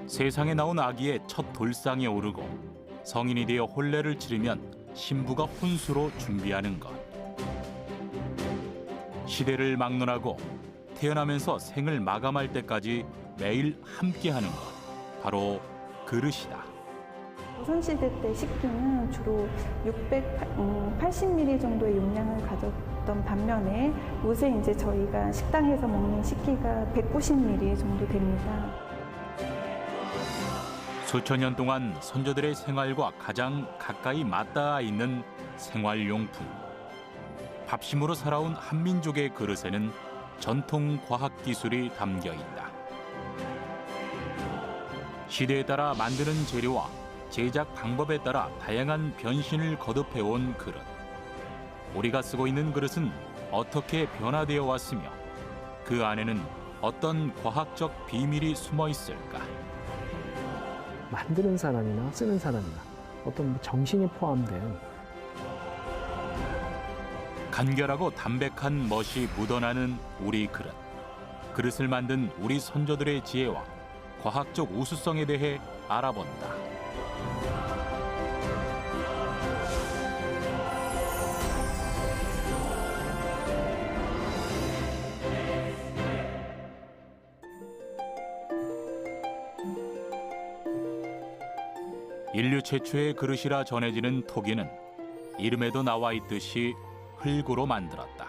세상에 나온 아기의 첫 돌상에 오르고 성인이 되어 혼례를 치르면 신부가 혼수로 준비하는 것. 시대를 막론하고 태어나면서 생을 마감할 때까지 매일 함께하는 것. 바로 그릇이다. 조선시대 때 식기는 주로 680ml 정도의 용량을 가졌던 반면에 요새 이제 저희가 식당에서 먹는 식기가 190ml 정도 됩니다. 수천 년 동안 선조들의 생활과 가장 가까이 맞닿아 있는 생활용품. 밥심으로 살아온 한민족의 그릇에는 전통 과학 기술이 담겨 있다. 시대에 따라 만드는 재료와 제작 방법에 따라 다양한 변신을 거듭해온 그릇. 우리가 쓰고 있는 그릇은 어떻게 변화되어 왔으며 그 안에는 어떤 과학적 비밀이 숨어 있을까? 만드는 사람이나 쓰는 사람이나 어떤 정신이 포함된 간결하고 담백한 멋이 묻어나는 우리 그릇. 그릇을 만든 우리 선조들의 지혜와 과학적 우수성에 대해 알아본다. 인류 최초의 그릇이라 전해지는 토기는 이름에도 나와 있듯이 흙으로 만들었다.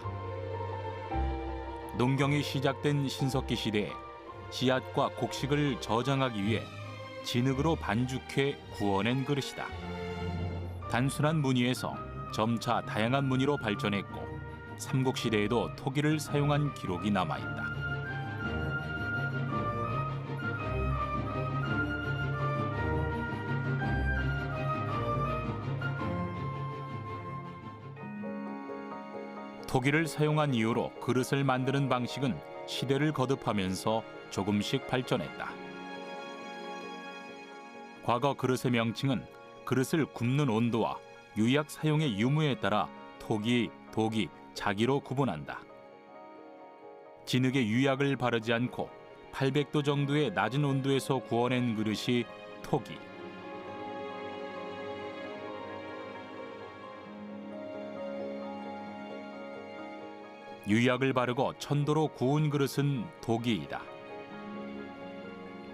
농경이 시작된 신석기 시대에 씨앗과 곡식을 저장하기 위해 진흙으로 반죽해 구워낸 그릇이다. 단순한 무늬에서 점차 다양한 무늬로 발전했고 삼국시대에도 토기를 사용한 기록이 남아있다. 토기를 사용한 이후로 그릇을 만드는 방식은 시대를 거듭하면서 조금씩 발전했다. 과거 그릇의 명칭은 그릇을 굽는 온도와 유약 사용의 유무에 따라 토기, 도기, 자기로 구분한다. 진흙에 유약을 바르지 않고 800도 정도의 낮은 온도에서 구워낸 그릇이 토기. 유약을 바르고 천도로 구운 그릇은 도기이다.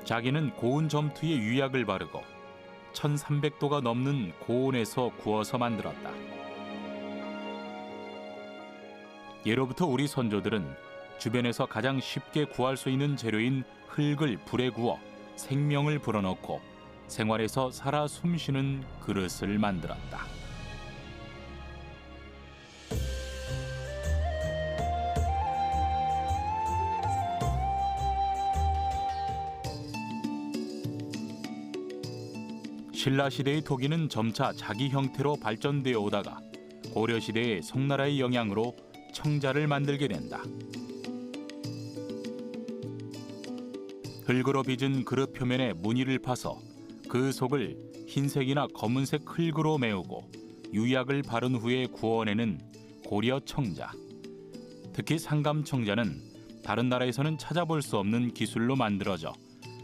자기는 고운 점투에 유약을 바르고 1300도가 넘는 고온에서 구워서 만들었다. 예로부터 우리 선조들은 주변에서 가장 쉽게 구할 수 있는 재료인 흙을 불에 구워 생명을 불어넣고 생활에서 살아 숨쉬는 그릇을 만들었다. 신라시대의 토기는 점차 자기 형태로 발전되어 오다가 고려시대의 송나라의 영향으로 청자를 만들게 된다. 흙으로 빚은 그릇 표면에 무늬를 파서 그 속을 흰색이나 검은색 흙으로 메우고 유약을 바른 후에 구워내는 고려 청자. 특히 상감 청자는 다른 나라에서는 찾아볼 수 없는 기술로 만들어져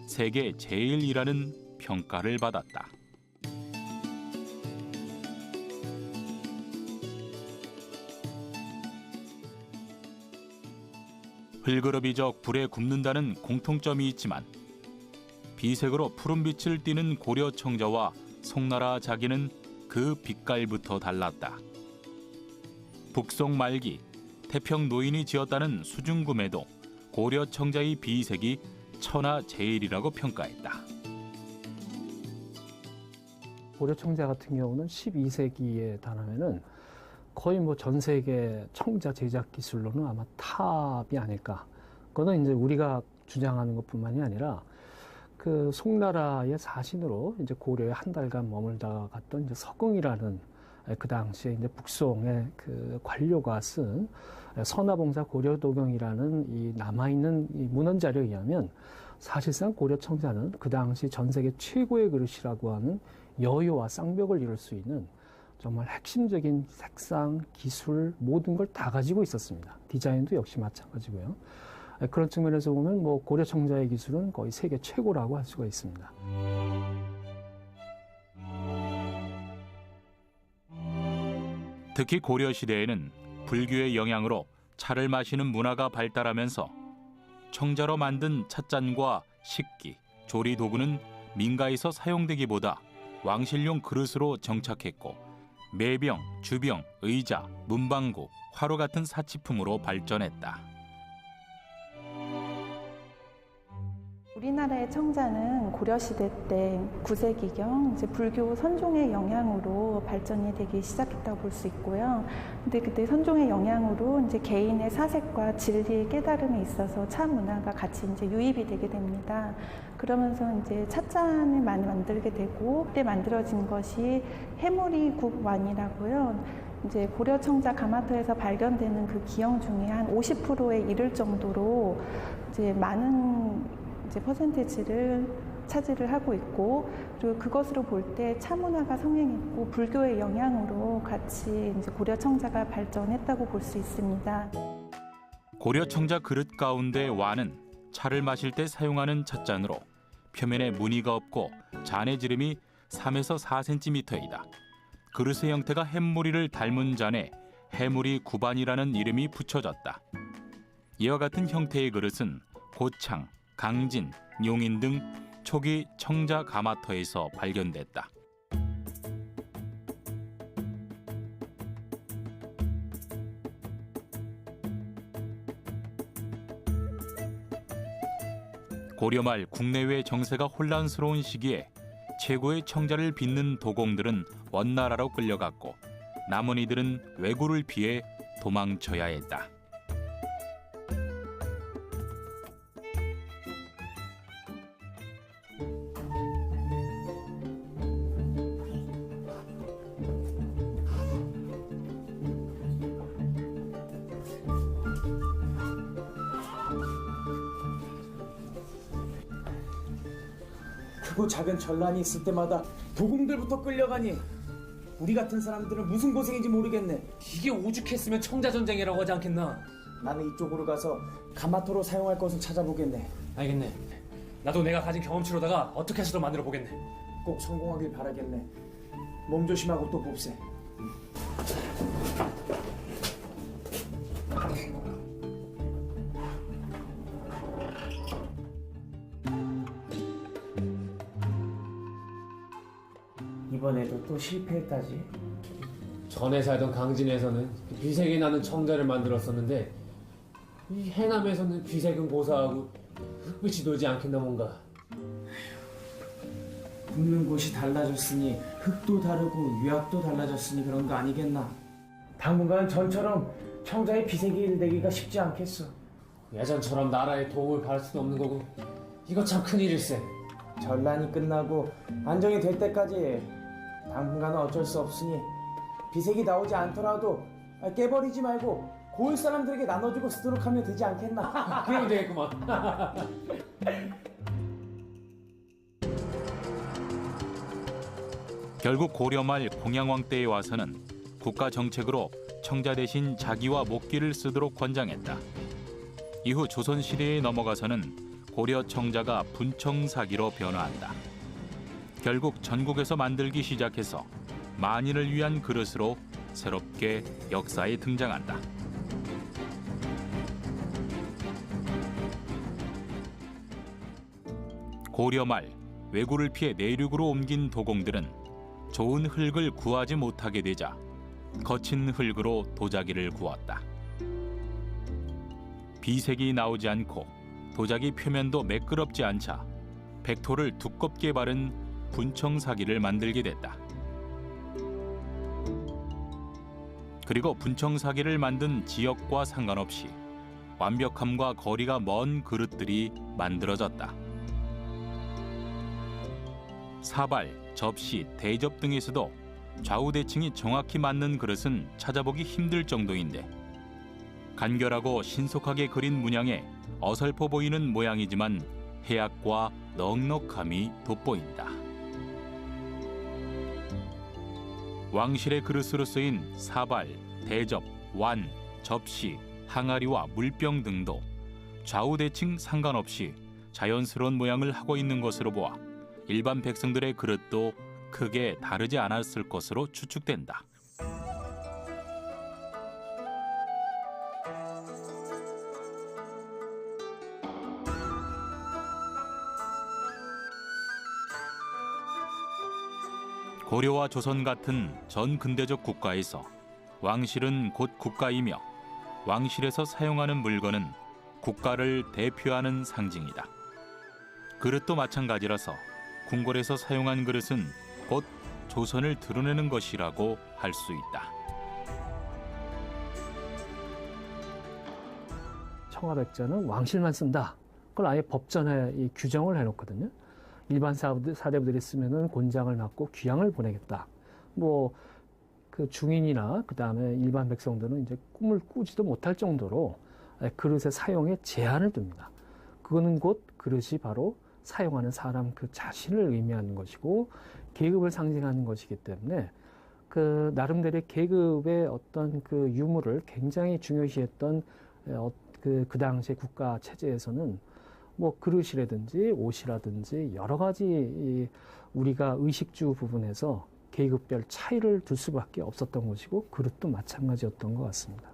세계 제일이라는 평가를 받았다. 흙으로 빚어 불에 굽는다는 공통점이 있지만 비색으로 푸른 빛을 띠는 고려 청자와 송나라 자기는 그 빛깔부터 달랐다. 북송 말기 태평 노인이 지었다는 수중금에도 고려 청자의 비색이 천하제일이라고 평가했다. 고려 청자 같은 경우는 12세기에 달하면은 거의 뭐 전 세계 청자 제작 기술로는 아마 탑이 아닐까. 그거는 이제 우리가 주장하는 것뿐만이 아니라 그 송나라의 사신으로 이제 고려에 한 달간 머물다 갔던 이제 서궁이라는 그 당시에 이제 북송의 그 관료가 쓴 선화봉사 고려도경이라는 이 남아있는 이 문헌 자료에 의하면 사실상 고려 청자는 그 당시 전 세계 최고의 그릇이라고 하는 여효와 쌍벽을 이룰 수 있는 정말 핵심적인 색상, 기술 모든 걸 다 가지고 있었습니다. 디자인도 역시 마찬가지고요. 그런 측면에서 보면 뭐 고려 청자의 기술은 거의 세계 최고라고 할 수가 있습니다. 특히 고려 시대에는 불교의 영향으로 차를 마시는 문화가 발달하면서 청자로 만든 찻잔과 식기, 조리 도구는 민가에서 사용되기보다 왕실용 그릇으로 정착했고 매병, 주병, 의자, 문방구, 화로 같은 사치품으로 발전했다. 우리나라의 청자는 고려시대 때 9세기경 이제 불교 선종의 영향으로 발전이 되기 시작했다고 볼 수 있고요. 근데 그때 선종의 영향으로 이제 개인의 사색과 진리의 깨달음에 있어서 차 문화가 같이 이제 유입이 되게 됩니다. 그러면서 이제 찻잔을 많이 만들게 되고 그때 만들어진 것이 해무리 국완이라고요. 이제 고려 청자 가마터에서 발견되는 그 기형 중에 한 50%에 이를 정도로 이제 많은 이제 퍼센티지를 차지를 하고 있고, 그리고 그것으로 볼 때 차 문화가 성행했고 불교의 영향으로 같이 이제 고려 청자가 발전했다고 볼 수 있습니다. 고려 청자 그릇 가운데 완은 차를 마실 때 사용하는 찻잔으로 표면에 무늬가 없고 잔의 지름이 3에서 4cm이다. 그릇의 형태가 햇무리를 닮은 잔에 해무리 구반이라는 이름이 붙여졌다. 이와 같은 형태의 그릇은 고창, 강진, 용인 등 초기 청자 가마터에서 발견됐다. 고려 말 국내외 정세가 혼란스러운 시기에 최고의 청자를 빚는 도공들은 원나라로 끌려갔고 남은 이들은 왜구를 피해 도망쳐야 했다. 크고 작은 전란이 있을 때마다 도공들부터 끌려가니 우리 같은 사람들은 무슨 고생인지 모르겠네. 이게 오죽했으면 청자전쟁이라고 하지 않겠나? 나는 이쪽으로 가서 가마토로 사용할 것을 찾아보겠네. 알겠네. 나도 내가 가진 경험치로다가 어떻게 해서든 만들어 보겠네. 꼭 성공하길 바라겠네. 몸 조심하고 또 봅세. 이번에도 또 실패했다지. 전에 살던 강진에서는 비색이 나는 청자를 만들었었는데 이 해남에서는 비색은 고사하고 흙빛이 돌지 않겠나 뭔가. 굽는 곳이 달라졌으니 흙도 다르고 유약도 달라졌으니 그런 거 아니겠나. 당분간 전처럼 청자의 비색이 되기가 쉽지 않겠어. 예전처럼 나라에 도움을 받을 수도 없는 거고 이거 참 큰일일세. 전란이 끝나고 안정이 될 때까지 당분간은 어쩔 수 없으니 비색이 나오지 않더라도 깨버리지 말고 고을 사람들에게 나눠주고 쓰도록 하면 되지 않겠나. 그러면 되겠구만. 결국 고려 말 공양왕 때에 와서는 국가 정책으로 청자 대신 자기와 목기를 쓰도록 권장했다. 이후 조선 시대에 넘어가서는 고려 청자가 분청사기로 변화한다. 결국 전국에서 만들기 시작해서 만인을 위한 그릇으로 새롭게 역사에 등장한다. 고려 말 왜구를 피해 내륙으로 옮긴 도공들은 좋은 흙을 구하지 못하게 되자 거친 흙으로 도자기를 구웠다. 비색이 나오지 않고 도자기 표면도 매끄럽지 않자 백토를 두껍게 바른 분청사기를 만들게 됐다. 그리고 분청사기를 만든 지역과 상관없이 완벽함과 거리가 먼 그릇들이 만들어졌다. 사발, 접시, 대접 등에서도 좌우대칭이 정확히 맞는 그릇은 찾아보기 힘들 정도인데 간결하고 신속하게 그린 문양에 어설퍼 보이는 모양이지만 해악과 넉넉함이 돋보인다. 왕실의 그릇으로 쓰인 사발, 대접, 완, 접시, 항아리와 물병 등도 좌우 대칭 상관없이 자연스러운 모양을 하고 있는 것으로 보아 일반 백성들의 그릇도 크게 다르지 않았을 것으로 추측된다. 고려와 조선 같은 전근대적 국가에서 왕실은 곧 국가이며 왕실에서 사용하는 물건은 국가를 대표하는 상징이다. 그릇도 마찬가지라서 궁궐에서 사용한 그릇은 곧 조선을 드러내는 것이라고 할 수 있다. 청화백자는 왕실만 쓴다. 그걸 아예 법전에 이 규정을 해놓거든요. 일반 사대부들이 쓰면은 곤장을 맞고 귀양을 보내겠다. 뭐 그 중인이나 그 다음에 일반 백성들은 이제 꿈을 꾸지도 못할 정도로 그릇의 사용에 제한을 둡니다. 그거는 곧 그릇이 바로 사용하는 사람 그 자신을 의미하는 것이고 계급을 상징하는 것이기 때문에 그 나름대로의 계급의 어떤 그 유무를 굉장히 중요시했던 그 당시의 국가 체제에서는 뭐 그릇이라든지 옷이라든지 여러 가지 우리가 의식주 부분에서 계급별 차이를 둘 수밖에 없었던 것이고 그릇도 마찬가지였던 것 같습니다.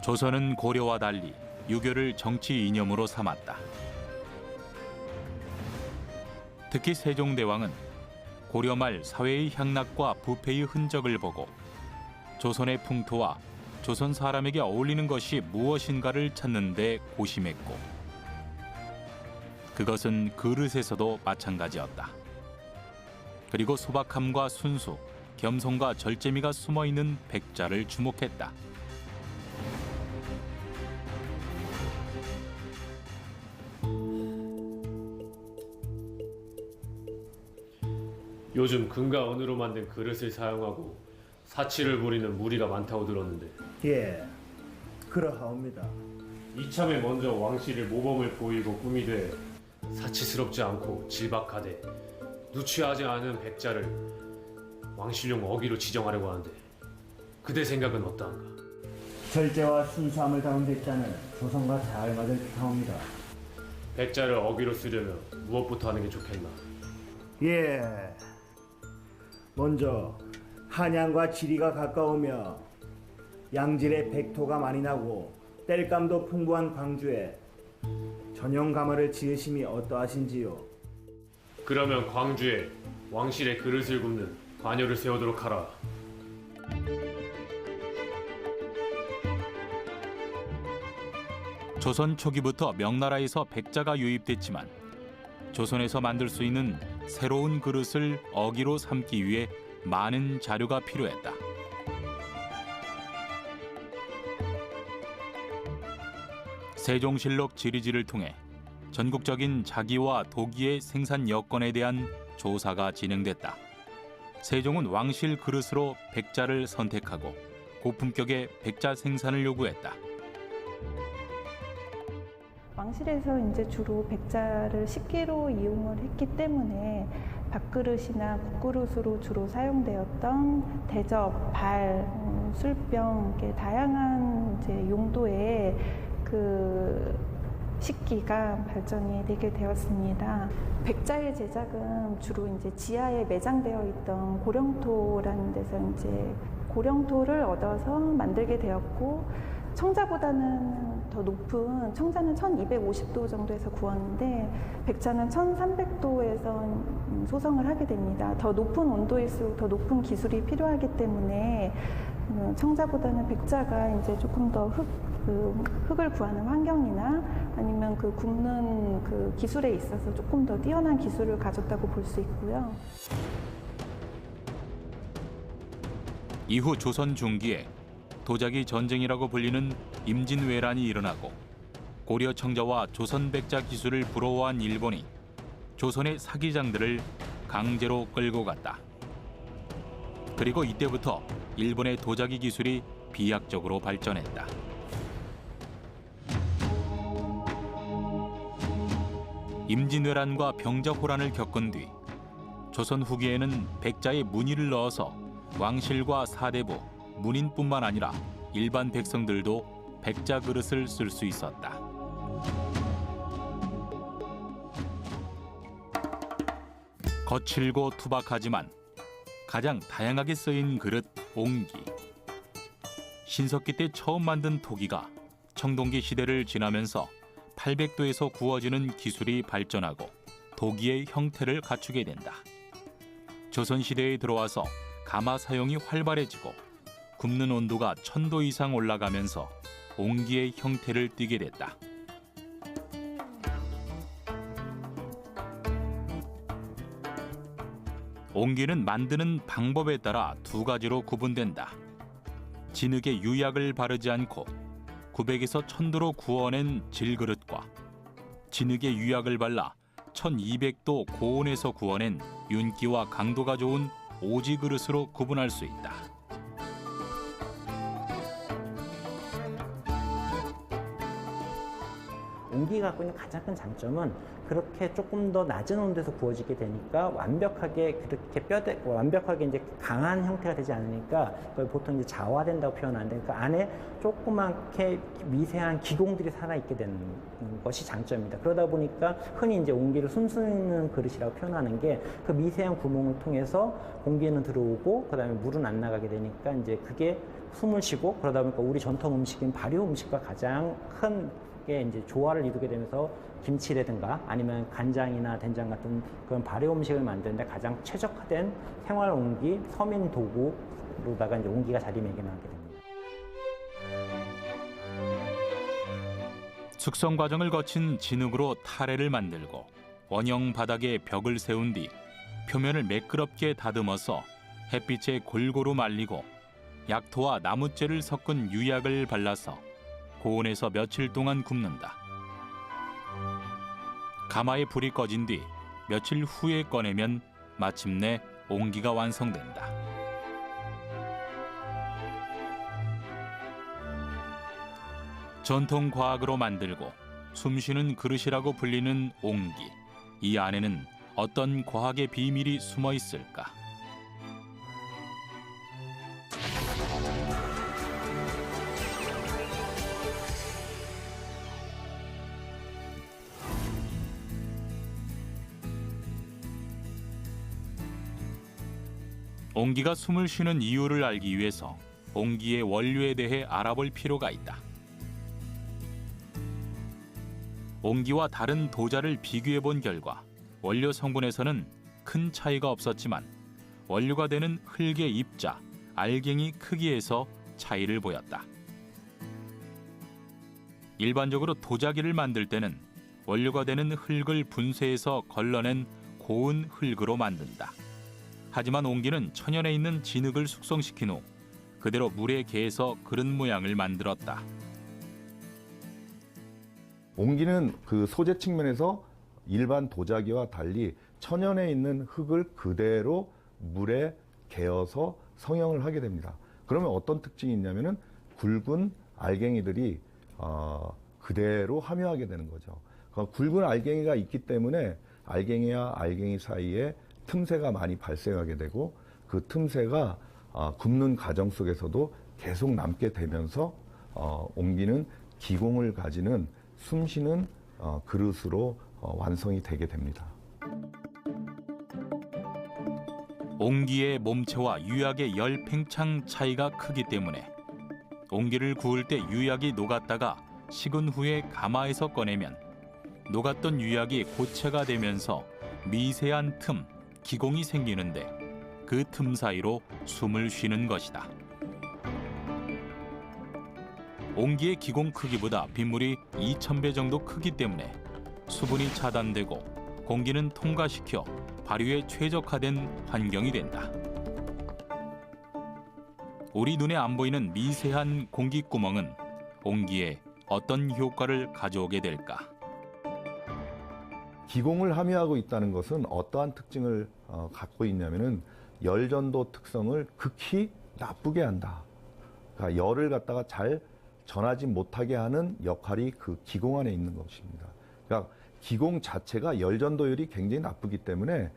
조선은 고려와 달리 유교를 정치 이념으로 삼았다. 특히 세종대왕은 고려 말 사회의 향락과 부패의 흔적을 보고 조선의 풍토와 조선 사람에게 어울리는 것이 무엇인가를 찾는 데 고심했고 그것은 그릇에서도 마찬가지였다. 그리고 소박함과 순수, 겸손과 절제미가 숨어있는 백자를 주목했다. 요즘 금과 은으로 만든 그릇을 사용하고 사치를 부리는 무리가 많다고 들었는데 예, 그러하옵니다. 이참에 먼저 왕실을 모범을 보이고 꾸미되 사치스럽지 않고 질박하되 누추하지 않은 백자를 왕실용 어기로 지정하려고 하는데 그대 생각은 어떠한가? 절제와 순수함을 담은 백자는 조선과 잘 맞을 듯하옵니다. 백자를 어기로 쓰려면 무엇부터 하는 게 좋겠나? 예, 먼저 한양과 지리가 가까우며 양질의 백토가 많이 나고 땔감도 풍부한 광주에 전용 가마를 지으심이 어떠하신지요? 그러면 광주에 왕실의 그릇을 굽는 관여를 세우도록 하라. 조선 초기부터 명나라에서 백자가 유입됐지만 조선에서 만들 수 있는 새로운 그릇을 어기로 삼기 위해 많은 자료가 필요했다. 세종실록 지리지를 통해 전국적인 자기와 도기의 생산 여건에 대한 조사가 진행됐다. 세종은 왕실 그릇으로 백자를 선택하고 고품격의 백자 생산을 요구했다. 왕실에서 이제 주로 백자를 식기로 이용을 했기 때문에 밥그릇이나 국그릇으로 주로 사용되었던 대접, 발, 술병 이렇게 다양한 이제 용도의 그 식기가 발전이 되게 되었습니다. 백자의 제작은 주로 이제 지하에 매장되어 있던 고령토라는 데서 이제 고령토를 얻어서 만들게 되었고 청자보다는 더 높은 청자는 1250도 정도에서 구웠는데 백자는 1300도에서 소성을 하게 됩니다. 더 높은 온도일수록 더 높은 기술이 필요하기 때문에 청자보다는 백자가 이제 조금 더 흙을 구하는 환경이나 아니면 그 굽는 그 기술에 있어서 조금 더 뛰어난 기술을 가졌다고 볼 수 있고요. 이후 조선 중기에 도자기 전쟁이라고 불리는 임진왜란이 일어나고 고려 청자와 조선 백자 기술을 부러워한 일본이 조선의 사기장들을 강제로 끌고 갔다. 그리고 이때부터 일본의 도자기 기술이 비약적으로 발전했다. 임진왜란과 병자호란을 겪은 뒤 조선 후기에는 백자에 무늬를 넣어서 왕실과 사대부, 문인뿐만 아니라 일반 백성들도 백자 그릇을 쓸 수 있었다. 거칠고 투박하지만 가장 다양하게 쓰인 그릇 옹기. 신석기 때 처음 만든 토기가 청동기 시대를 지나면서 800도에서 구워지는 기술이 발전하고 도기의 형태를 갖추게 된다. 조선시대에 들어와서 가마 사용이 활발해지고 굽는 온도가 1000도 이상 올라가면서 옹기의 형태를 띠게 됐다. 옹기는 만드는 방법에 따라 두 가지로 구분된다. 진흙에 유약을 바르지 않고 900에서 1000도로 구워낸 질그릇과 진흙에 유약을 발라 1200도 고온에서 구워낸 윤기와 강도가 좋은 오지 그릇으로 구분할 수 있다. 옹기가 갖고 있는 가장 큰 장점은 그렇게 조금 더 낮은 온도에서 구워지게 되니까 완벽하게 그렇게 완벽하게 이제 강한 형태가 되지 않으니까 그걸 보통 이제 자화된다고 표현하는데 그 안에 조그맣게 미세한 기공들이 살아있게 되는 것이 장점입니다. 그러다 보니까 흔히 이제 옹기를 숨쉬는 그릇이라고 표현하는 게 그 미세한 구멍을 통해서 공기는 들어오고 그다음에 물은 안 나가게 되니까 이제 그게 숨을 쉬고 그러다 보니까 우리 전통 음식인 발효 음식과 가장 큰 게 이제 조화를 이루게 되면서 김치라든가 아니면 간장이나 된장 같은 그런 발효 음식을 만드는데 가장 최적화된 생활 옹기, 서민 도구로다가 이제 옹기가 자리매김하게 됩니다. 숙성 과정을 거친 진흙으로 타래를 만들고 원형 바닥에 벽을 세운 뒤 표면을 매끄럽게 다듬어서 햇빛에 골고루 말리고 약토와 나무재를 섞은 유약을 발라서 고온에서 며칠 동안 굽는다. 가마에 불이 꺼진 뒤 며칠 후에 꺼내면 마침내 옹기가 완성된다. 전통 과학으로 만들고 숨쉬는 그릇이라고 불리는 옹기. 이 안에는 어떤 과학의 비밀이 숨어 있을까? 옹기가 숨을 쉬는 이유를 알기 위해서 옹기의 원료에 대해 알아볼 필요가 있다. 옹기와 다른 도자를 비교해 본 결과 원료 성분에서는 큰 차이가 없었지만 원료가 되는 흙의 입자, 알갱이 크기에서 차이를 보였다. 일반적으로 도자기를 만들 때는 원료가 되는 흙을 분쇄해서 걸러낸 고운 흙으로 만든다. 하지만 옹기는 천연에 있는 진흙을 숙성시킨 후 그대로 물에 개서 그릇 모양을 만들었다. 옹기는 그 소재 측면에서 일반 도자기와 달리 천연에 있는 흙을 그대로 물에 개어서 성형을 하게 됩니다. 그러면 어떤 특징이 있냐면은 굵은 알갱이들이 그대로 함유하게 되는 거죠. 그러니까 굵은 알갱이가 있기 때문에 알갱이와 알갱이 사이에 틈새가 많이 발생하게 되고 그 틈새가 굽는 과정 속에서도 계속 남게 되면서 옹기는 기공을 가지는 숨쉬는 그릇으로 완성이 되게 됩니다. 옹기의 몸체와 유약의 열 팽창 차이가 크기 때문에 옹기를 구울 때 유약이 녹았다가 식은 후에 가마에서 꺼내면 녹았던 유약이 고체가 되면서 미세한 틈, 기공이 생기는데 그 틈 사이로 숨을 쉬는 것이다. 옹기의 기공 크기보다 빗물이 2000배 정도 크기 때문에 수분이 차단되고 공기는 통과시켜 발효에 최적화된 환경이 된다. 우리 눈에 안 보이는 미세한 공기구멍은 옹기에 어떤 효과를 가져오게 될까? 기공을 함유하고 있다는 것은 어떠한 특징을 갖고 있냐면은 열전도 특성을 극히 나쁘게 한다. 그러니까 열을 갖다가 잘 전하지 못하게 하는 역할이 그 기공 안에 있는 것입니다. 그러니까 기공 자체가 열전도율이 굉장히 나쁘기 때문에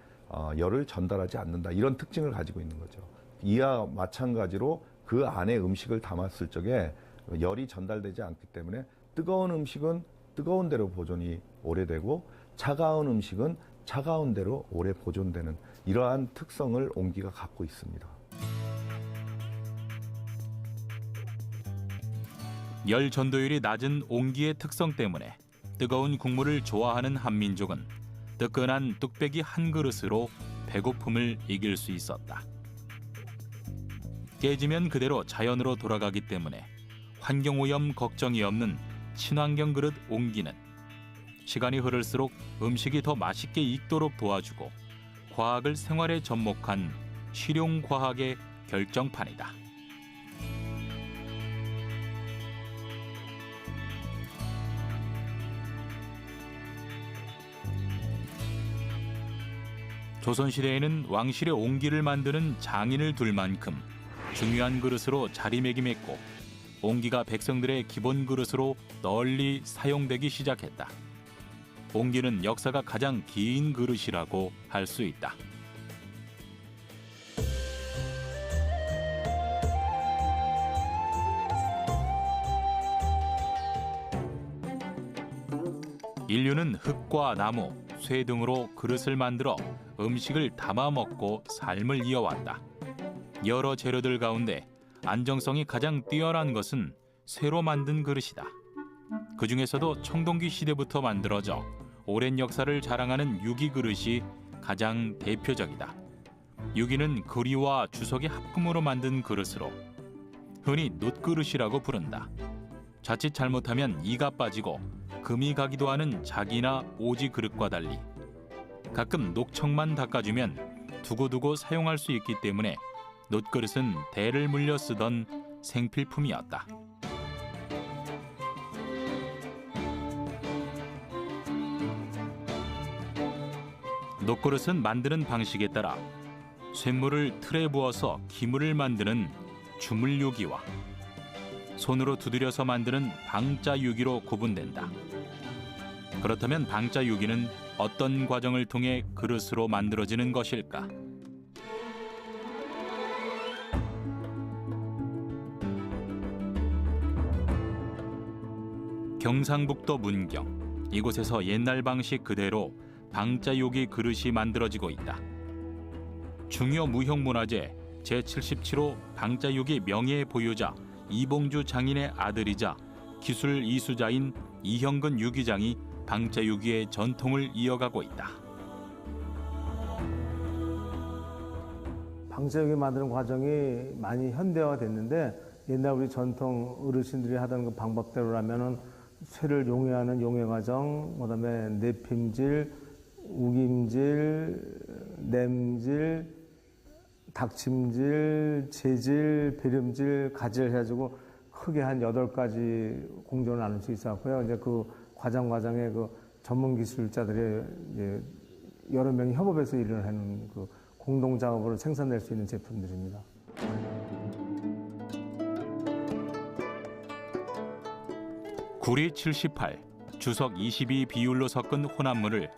열을 전달하지 않는다. 이런 특징을 가지고 있는 거죠. 이와 마찬가지로 그 안에 음식을 담았을 적에 열이 전달되지 않기 때문에 뜨거운 음식은 뜨거운 대로 보존이 오래되고 차가운 음식은 차가운 대로 오래 보존되는 이러한 특성을 옹기가 갖고 있습니다. 열 전도율이 낮은 옹기의 특성 때문에 뜨거운 국물을 좋아하는 한민족은 뜨끈한 뚝배기 한 그릇으로 배고픔을 이길 수 있었다. 깨지면 그대로 자연으로 돌아가기 때문에 환경오염 걱정이 없는 친환경 그릇 옹기는 시간이 흐를수록 음식이 더 맛있게 익도록 도와주고 과학을 생활에 접목한 실용과학의 결정판이다. 조선시대에는 왕실의 옹기를 만드는 장인을 둘 만큼 중요한 그릇으로 자리매김했고 옹기가 백성들의 기본 그릇으로 널리 사용되기 시작했다. 옹기는 역사가 가장 긴 그릇이라고 할 수 있다. 인류는 흙과 나무, 쇠 등으로 그릇을 만들어 음식을 담아 먹고 삶을 이어왔다. 여러 재료들 가운데 안정성이 가장 뛰어난 것은 쇠로 만든 그릇이다. 그 중에서도 청동기 시대부터 만들어져 오랜 역사를 자랑하는 유기 그릇이 가장 대표적이다. 유기는 거리와 주석의 합금으로 만든 그릇으로 흔히 놋그릇이라고 부른다. 자칫 잘못하면 이가 빠지고 금이 가기도 하는 자기나 오지 그릇과 달리 가끔 녹청만 닦아주면 두고두고 사용할 수 있기 때문에 놋그릇은 대를 물려 쓰던 생필품이었다. 놋그릇은 만드는 방식에 따라 쇳물을 틀에 부어서 기물을 만드는 주물유기와 손으로 두드려서 만드는 방자유기로 구분된다. 그렇다면 방자유기는 어떤 과정을 통해 그릇으로 만들어지는 것일까? 경상북도 문경, 이곳에서 옛날 방식 그대로 방자유기 그릇이 만들어지고 있다. 중요 무형문화재 제77호 방자유기 명예 보유자 이봉주 장인의 아들이자 기술 이수자인 이형근 유기장이 방자유기의 전통을 이어가고 있다. 방자유기 만드는 과정이 많이 현대화됐는데 옛날 우리 전통 어르신들이 하던 그 방법대로라면은 쇠를 용해하는 용해 과정, 그다음에 내핌질, 우김질, 냄질, 닭침질, 재질, 배름질, 가질 해가지고 크게 한 8가지 공정을 나눌 수 있었고요. 이제 그 과정에 그 전문 기술자들이 이제 여러 명이 협업해서 일을 하는 그 공동 작업으로 생산될 수 있는 제품들입니다. 구리 78, 주석 22 비율로 섞은 혼합물을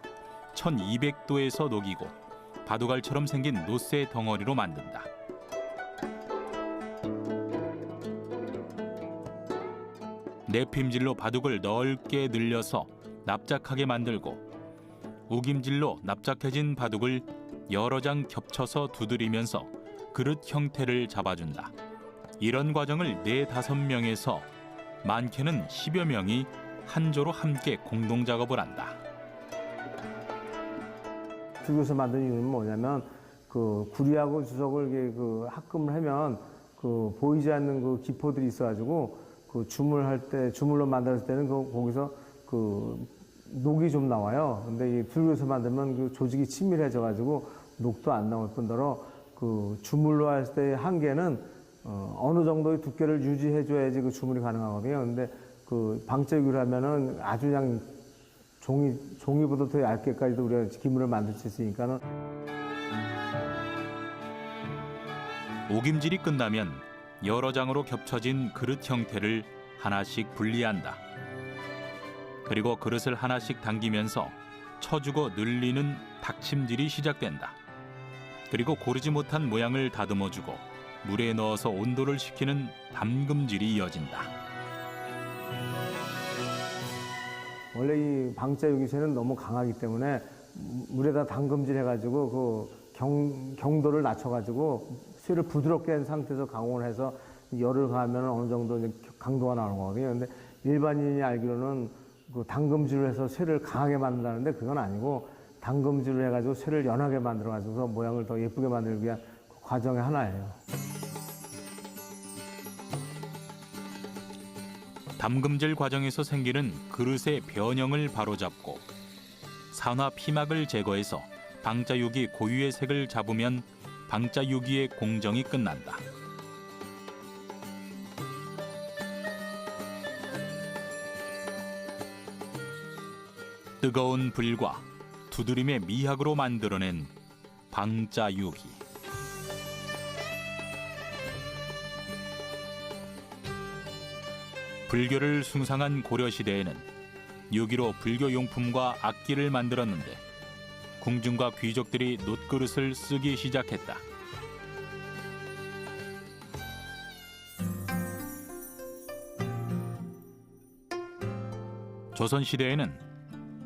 1200도에서 녹이고 바둑알처럼 생긴 놋쇠 덩어리로 만든다. 내핌질로 바둑을 넓게 늘려서 납작하게 만들고 우김질로 납작해진 바둑을 여러 장 겹쳐서 두드리면서 그릇 형태를 잡아준다. 이런 과정을 4~5명에서 많게는 10여 명이 한 조로 함께 공동 작업을 한다. 불교에서 만든 이유는 뭐냐면 그 구리하고 주석을 그 합금을 하면 그 보이지 않는 그 기포들이 있어가지고 그 주물로 만들었을 때는 거기서 그 녹이 좀 나와요. 근데 이 불교에서 만들면 그 조직이 친밀해져가지고 녹도 안 나올 뿐더러 그 주물로 했을 때의 한계는 어느 정도의 두께를 유지해줘야지 그 주물이 가능하거든요. 근데 그 방자유기를 하면은 아주 그냥 종이보다 더 얇게까지도 우리가 기물을 만들 수 있으니까는. 우김질이 끝나면 여러 장으로 겹쳐진 그릇 형태를 하나씩 분리한다. 그리고 그릇을 하나씩 당기면서 쳐주고 늘리는 닭침질이 시작된다. 그리고 고르지 못한 모양을 다듬어주고 물에 넣어서 온도를 식히는 담금질이 이어진다. 원래 이 방자유기새는 너무 강하기 때문에 물에다 담금질 해가지고 그 경도를 낮춰가지고 쇠를 부드럽게 한 상태에서 가공을 해서 열을 가하면 어느 정도 이제 강도가 나오는 거거든요. 근데 일반인이 알기로는 그 담금질을 해서 쇠를 강하게 만든다는데 그건 아니고 담금질을 해가지고 쇠를 연하게 만들어가지고서 모양을 더 예쁘게 만들기 위한 그 과정의 하나예요. 담금질 과정에서 생기는 그릇의 변형을 바로잡고 산화 피막을 제거해서 방자유기 고유의 색을 잡으면 방자유기의 공정이 끝난다. 뜨거운 불과 두드림의 미학으로 만들어낸 방자유기. 불교를 숭상한 고려시대에는 유기로 불교 용품과 악기를 만들었는데 궁중과 귀족들이 놋그릇을 쓰기 시작했다. 조선시대에는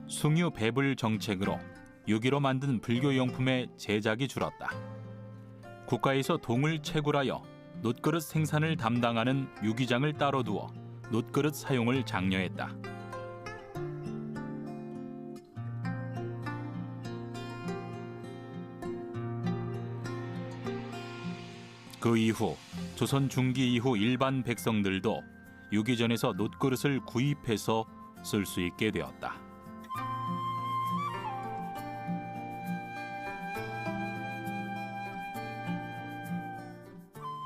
숭유 배불 정책으로 유기로 만든 불교 용품의 제작이 줄었다. 국가에서 동을 채굴하여 놋그릇 생산을 담당하는 유기장을 따로 두어 놋그릇 사용을 장려했다. 그 이후 조선 중기 이후 일반 백성들도 유기전에서 놋그릇을 구입해서 쓸 수 있게 되었다.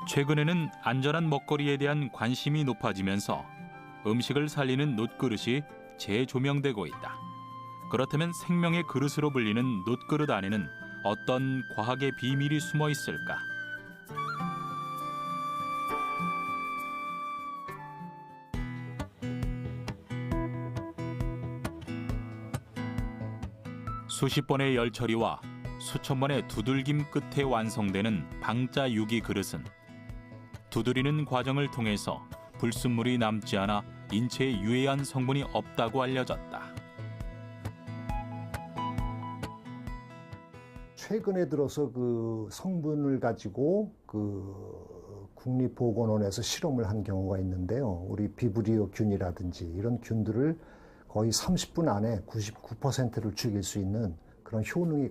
최근에는 안전한 먹거리에 대한 관심이 높아지면서 음식을 살리는 놋그릇이 재조명되고 있다. 그렇다면 생명의 그릇으로 불리는 놋그릇 안에는 어떤 과학의 비밀이 숨어 있을까? 수십 번의 열처리와 수천 번의 두들김 끝에 완성되는 방자유기 그릇은 두드리는 과정을 통해서 불순물이 남지 않아 인체에 유해한 성분이 없다고 알려졌다. 최근에 들어서 그 성분을 가지고 그 국립보건원에서 실험을 한 경우가 있는데요. 우리 비브리오 균이라든지 이런 균들을 거의 30분 안에 99%를 죽일 수 있는 그런 효능이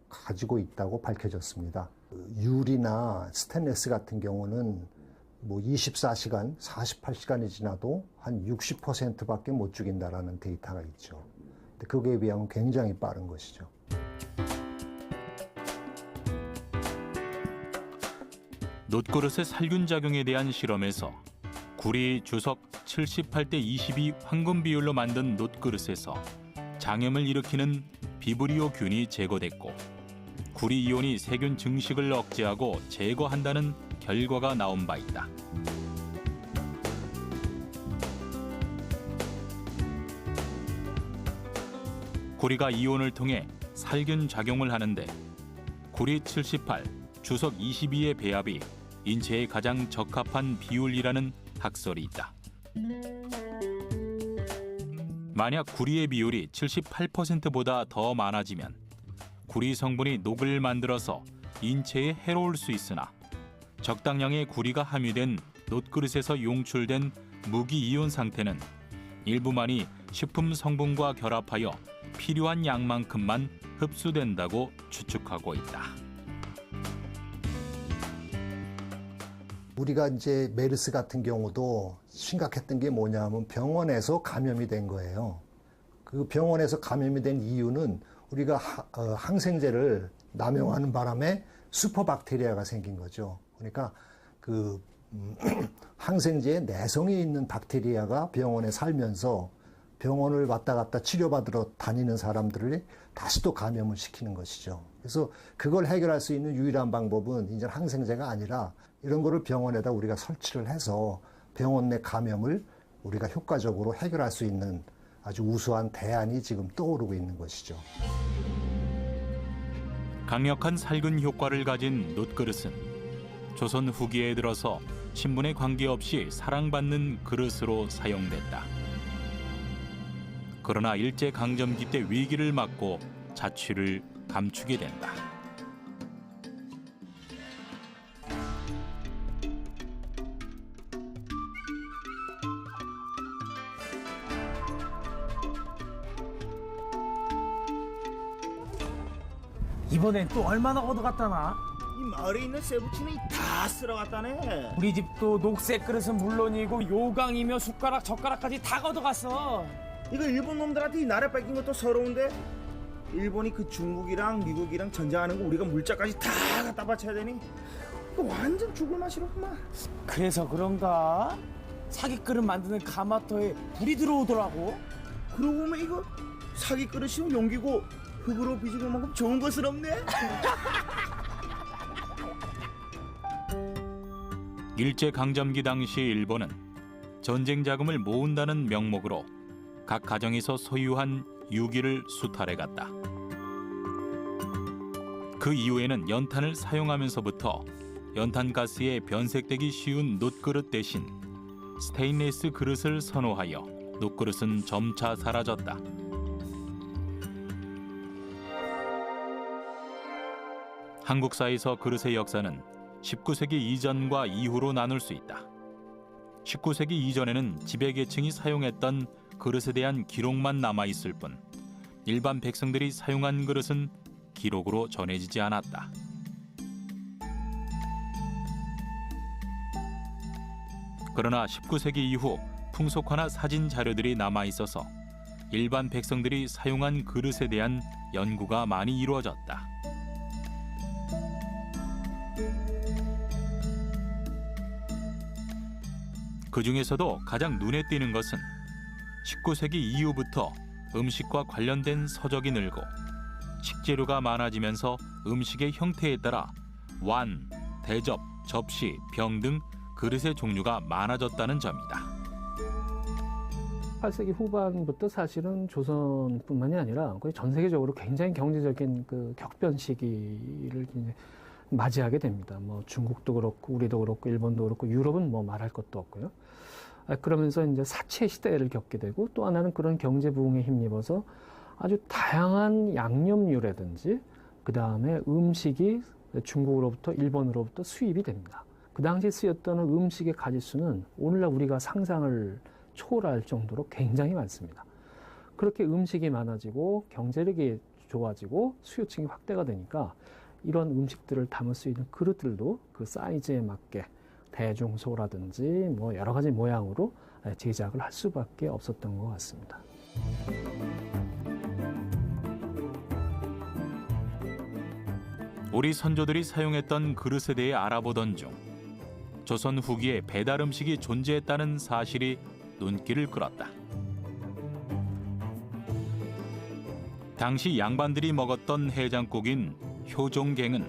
가지고 있다고 밝혀졌습니다. 유리나 스테인리스 같은 경우는 뭐 24시간, 48시간이 지나도 한 60%밖에 못 죽인다라는 데이터가 있죠. 근데 그거에 비하면 굉장히 빠른 것이죠. 놋그릇의 살균 작용에 대한 실험에서 구리 주석 78대 22 황금 비율로 만든 놋그릇에서 장염을 일으키는 비브리오 균이 제거됐고 구리 이온이 세균 증식을 억제하고 제거한다는 결과가 나온 바 있다. 구리가 이온을 통해 살균 작용을 하는데 구리 78, 주석 22의 배합이 인체에 가장 적합한 비율이라는 학설이 있다. 만약 구리의 비율이 78%보다 더 많아지면 구리 성분이 녹을 만들어서 인체에 해로울 수 있으나 적당량의 구리가 함유된 놋그릇에서 용출된 무기이온 상태는 일부만이 식품 성분과 결합하여 필요한 양만큼만 흡수된다고 추측하고 있다. 우리가 이제 메르스 같은 경우도 심각했던 게 뭐냐면 병원에서 감염이 된 거예요. 그 병원에서 감염이 된 이유는 우리가 항생제를 남용하는 바람에 슈퍼박테리아가 생긴 거죠. 그러니까 그 항생제에 내성이 있는 박테리아가 병원에 살면서 병원을 왔다 갔다 치료받으러 다니는 사람들을 다시 또 감염을 시키는 것이죠. 그래서 그걸 해결할 수 있는 유일한 방법은 이제 항생제가 아니라 이런 거를 병원에다 우리가 설치를 해서 병원 내 감염을 우리가 효과적으로 해결할 수 있는 아주 우수한 대안이 지금 떠오르고 있는 것이죠. 강력한 살균 효과를 가진 놋그릇은 조선 후기에 들어서 신분에 관계없이 사랑받는 그릇으로 사용됐다. 그러나 일제강점기 때 위기를 맞고 자취를 감추게 된다. 이번엔 또 얼마나 얻어갔다나? 이 마을에 있는 쇠붙이는 다 쓸어갔다네. 우리 집도 녹색 그릇은 물론이고 요강이며 숟가락 젓가락까지 다 걷어갔어. 이거 일본 놈들한테 이 나라 뺏긴 것도 서러운데 일본이 그 중국이랑 미국이랑 전쟁하는 거 우리가 물자까지 다 갖다 바쳐야 되니 이거 완전 죽을 맛이로구만. 그래서 그런가? 사기 그릇 만드는 가마터에 불이 들어오더라고. 그러고 보면 이거 사기 그릇이 용기고 흙으로 빚은 만큼 좋은 것은 없네. 일제강점기 당시 일본은 전쟁 자금을 모은다는 명목으로 각 가정에서 소유한 유기를 수탈해 갔다. 그 이후에는 연탄을 사용하면서부터 연탄 가스에 변색되기 쉬운 놋그릇 대신 스테인리스 그릇을 선호하여 놋그릇은 점차 사라졌다. 한국사에서 그릇의 역사는 19세기 이전과 이후로 나눌 수 있다. 19세기 이전에는 지배계층이 사용했던 그릇에 대한 기록만 남아있을 뿐 일반 백성들이 사용한 그릇은 기록으로 전해지지 않았다. 그러나 19세기 이후 풍속화나 사진 자료들이 남아있어서 일반 백성들이 사용한 그릇에 대한 연구가 많이 이루어졌다. 그 중에서도 가장 눈에 띄는 것은 19세기 이후부터 음식과 관련된 서적이 늘고 식재료가 많아지면서 음식의 형태에 따라 완, 대접, 접시, 병 등 그릇의 종류가 많아졌다는 점이다. 8세기 후반부터 사실은 조선뿐만이 아니라 거의 전 세계적으로 굉장히 경제적인 그 격변 시기를 이제 맞이하게 됩니다. 뭐 중국도 그렇고 우리도 그렇고 일본도 그렇고 유럽은 뭐 말할 것도 없고요. 그러면서 이제 사채 시대를 겪게 되고 또 하나는 그런 경제 부흥에 힘입어서 아주 다양한 양념류라든지 그 다음에 음식이 중국으로부터 일본으로부터 수입이 됩니다. 그 당시 쓰였던 음식의 가짓수는 오늘날 우리가 상상을 초월할 정도로 굉장히 많습니다. 그렇게 음식이 많아지고 경제력이 좋아지고 수요층이 확대가 되니까 이런 음식들을 담을 수 있는 그릇들도 그 사이즈에 맞게 대중소라든지 뭐 여러 가지 모양으로 제작을 할 수밖에 없었던 것 같습니다. 우리 선조들이 사용했던 그릇에 대해 알아보던 중 조선 후기에 배달 음식이 존재했다는 사실이 눈길을 끌었다. 당시 양반들이 먹었던 해장국인 효종갱은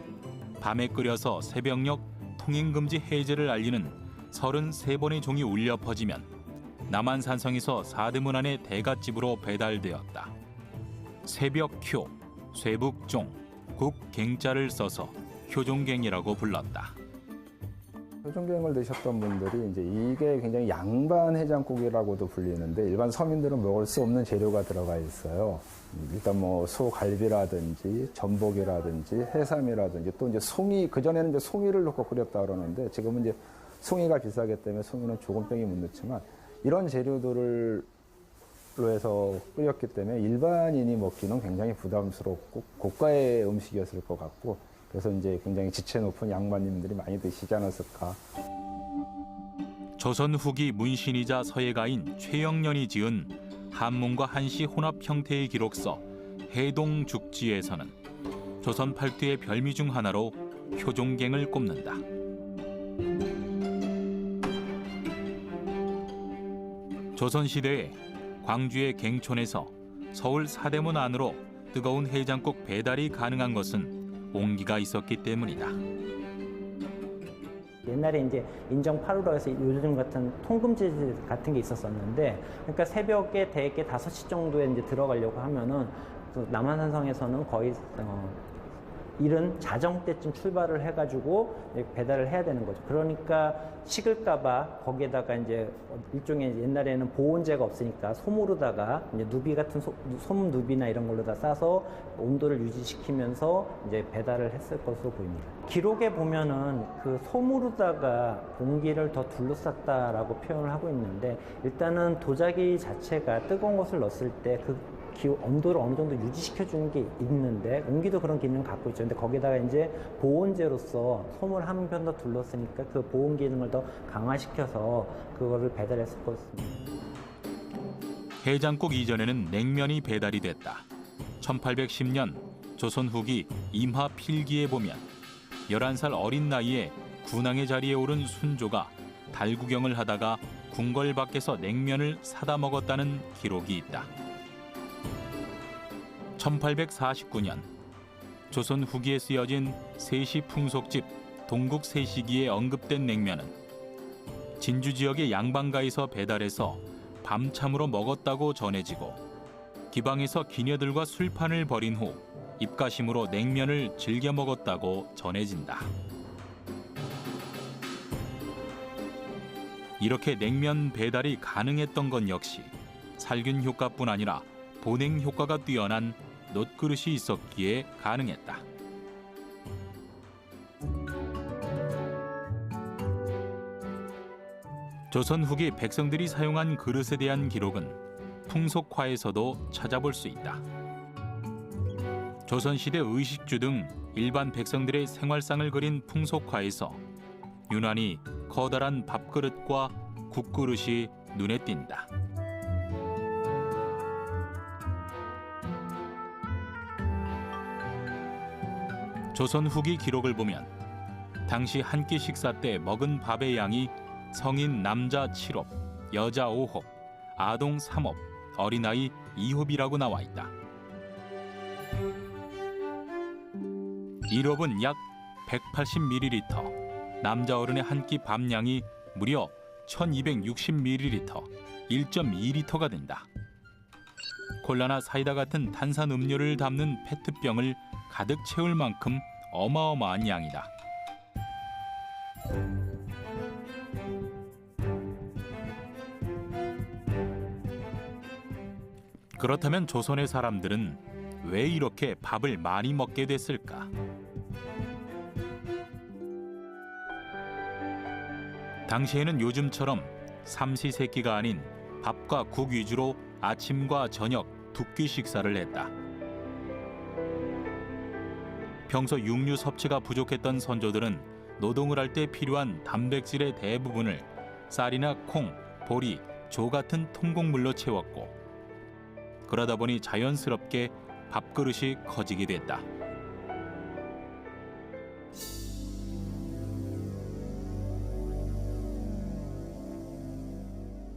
밤에 끓여서 새벽녘 통행금지 해제를 알리는 33번의 종이 울려 퍼지면 남한산성에서 사대문 안의 대갓집으로 배달되었다. 새벽효, 쇠북종, 국갱자를 써서 효종갱이라고 불렀다. 효종갱을 드셨던 분들이 이제 이게 굉장히 양반 해장국이라고도 불리는데 일반 서민들은 먹을 수 없는 재료가 들어가 있어요. 일단 뭐 소갈비라든지 전복이라든지 해삼이라든지 또 이제 송이, 그전에는 이제 송이를 넣고 끓였다 그러는데 지금은 이제 송이가 비싸기 때문에 송이는 조금 뺑이 못 넣지만 이런 재료들을 로 해서 끓였기 때문에 일반인이 먹기는 굉장히 부담스럽고 고가의 음식이었을 것 같고 그래서 이제 굉장히 지체 높은 양반님들이 많이 드시지 않았을까. 조선 후기 문신이자 서예가인 최영련이 지은 한문과 한시 혼합 형태의 기록서 해동죽지에서는 조선 팔두의 별미 중 하나로 효종갱을 꼽는다. 조선시대에 광주의 갱촌에서 서울 사대문 안으로 뜨거운 해장국 배달이 가능한 것은 온기가 있었기 때문이다. 옛날에 이제 인정 8.15에서 요즘 같은 통금지 같은 게 있었었는데, 그러니까 새벽에 대개 5시 정도에 이제 들어가려고 하면은 남한산성에서는 거의 이른 자정 때쯤 출발을 해가지고 배달을 해야 되는 거죠. 그러니까 식을까봐 거기에다가 이제 일종의 옛날에는 보온재가 없으니까 솜으로다가 이제 누비 같은 솜 누비나 이런 걸로 다 싸서 온도를 유지시키면서 이제 배달을 했을 것으로 보입니다. 기록에 보면은 그 솜으로다가 공기를 더 둘러쌌다라고 표현을 하고 있는데, 일단은 도자기 자체가 뜨거운 것을 넣었을 때 그 온도를 어느 정도 유지시켜주는 게 있는데, 온기도 그런 기능을 갖고 있죠. 근데 거기다가 이제 보온재로서 솜을 한 편 더 둘렀으니까 그 보온 기능을 더 강화시켜서 그거를 배달했을 것입니다. 해장국 이전에는 냉면이 배달이 됐다. 1810년 조선 후기 임하 필기에 보면 11살 어린 나이에 군왕의 자리에 오른 순조가 달구경을 하다가 궁궐 밖에서 냉면을 사다 먹었다는 기록이 있다. 1849년 조선 후기에 쓰여진 세시 풍속집 동국 세시기에 언급된 냉면은 진주 지역의 양반가에서 배달해서 밤참으로 먹었다고 전해지고, 기방에서 기녀들과 술판을 벌인 후 입가심으로 냉면을 즐겨 먹었다고 전해진다. 이렇게 냉면 배달이 가능했던 건 역시 살균 효과뿐 아니라 보냉 효과가 뛰어난 놋그릇이 있었기에 가능했다. 조선 후기 백성들이 사용한 그릇에 대한 기록은 풍속화에서도 찾아볼 수 있다. 조선시대 의식주 등 일반 백성들의 생활상을 그린 풍속화에서 유난히 커다란 밥그릇과 국그릇이 눈에 띈다. 조선 후기 기록을 보면 당시 한 끼 식사 때 먹은 밥의 양이 성인 남자 7홉, 여자 5홉, 아동 3홉, 어린아이 2홉이라고 나와 있다. 1홉은 약 180ml, 남자 어른의 한 끼 밥량이 무려 1260ml, 1.2리터가 된다. 콜라나 사이다 같은 탄산 음료를 담는 페트병을 가득 채울 만큼 어마어마한 양이다. 그렇다면 조선의 사람들은 왜 이렇게 밥을 많이 먹게 됐을까? 당시에는 요즘처럼 삼시세끼가 아닌 밥과 국 위주로 아침과 저녁 두 끼 식사를 했다. 평소 육류 섭취가 부족했던 선조들은 노동을 할 때 필요한 단백질의 대부분을 쌀이나 콩, 보리, 조 같은 통곡물로 채웠고, 그러다 보니 자연스럽게 밥그릇이 커지게 됐다.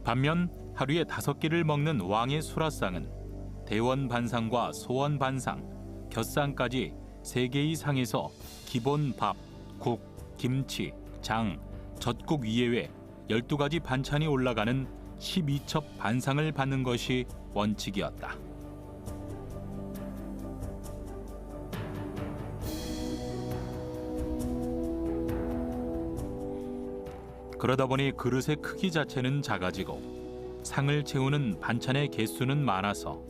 반면 하루에 5끼를 먹는 왕의 수라상은 대원 반상과 소원 반상, 곁상까지 3개 이상에서 기본 밥, 국, 김치, 장, 젓국 이외에 12가지 반찬이 올라가는 12첩 반상을 받는 것이 원칙이었다. 그러다 보니 그릇의 크기 자체는 작아지고 상을 채우는 반찬의 개수는 많아서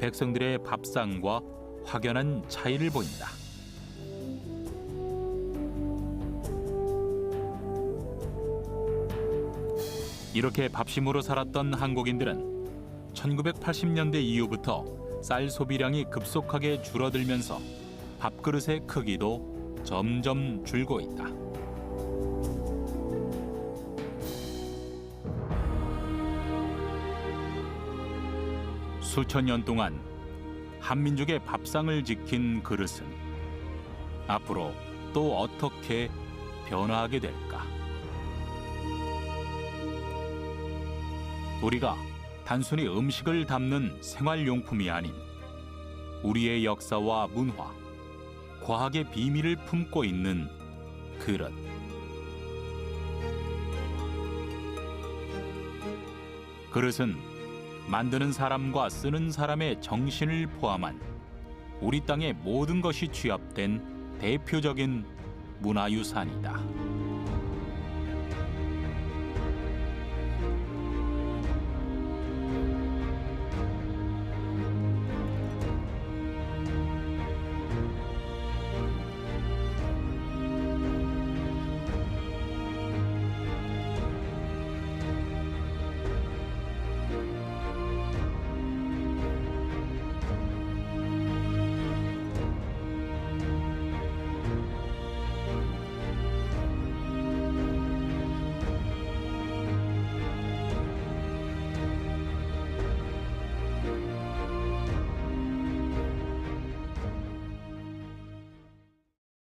백성들의 밥상과 확연한 차이를 보인다. 이렇게 밥심으로 살았던 한국인들은 1980년대 이후부터 쌀 소비량이 급속하게 줄어들면서 밥그릇의 크기도 점점 줄고 있다. 수천 년 동안 한민족의 밥상을 지킨 그릇은 앞으로 또 어떻게 변화하게 될까? 우리가 단순히 음식을 담는 생활용품이 아닌 우리의 역사와 문화, 과학의 비밀을 품고 있는 그릇. 그릇은 만드는 사람과 쓰는 사람의 정신을 포함한 우리 땅의 모든 것이 취합된 대표적인 문화유산이다.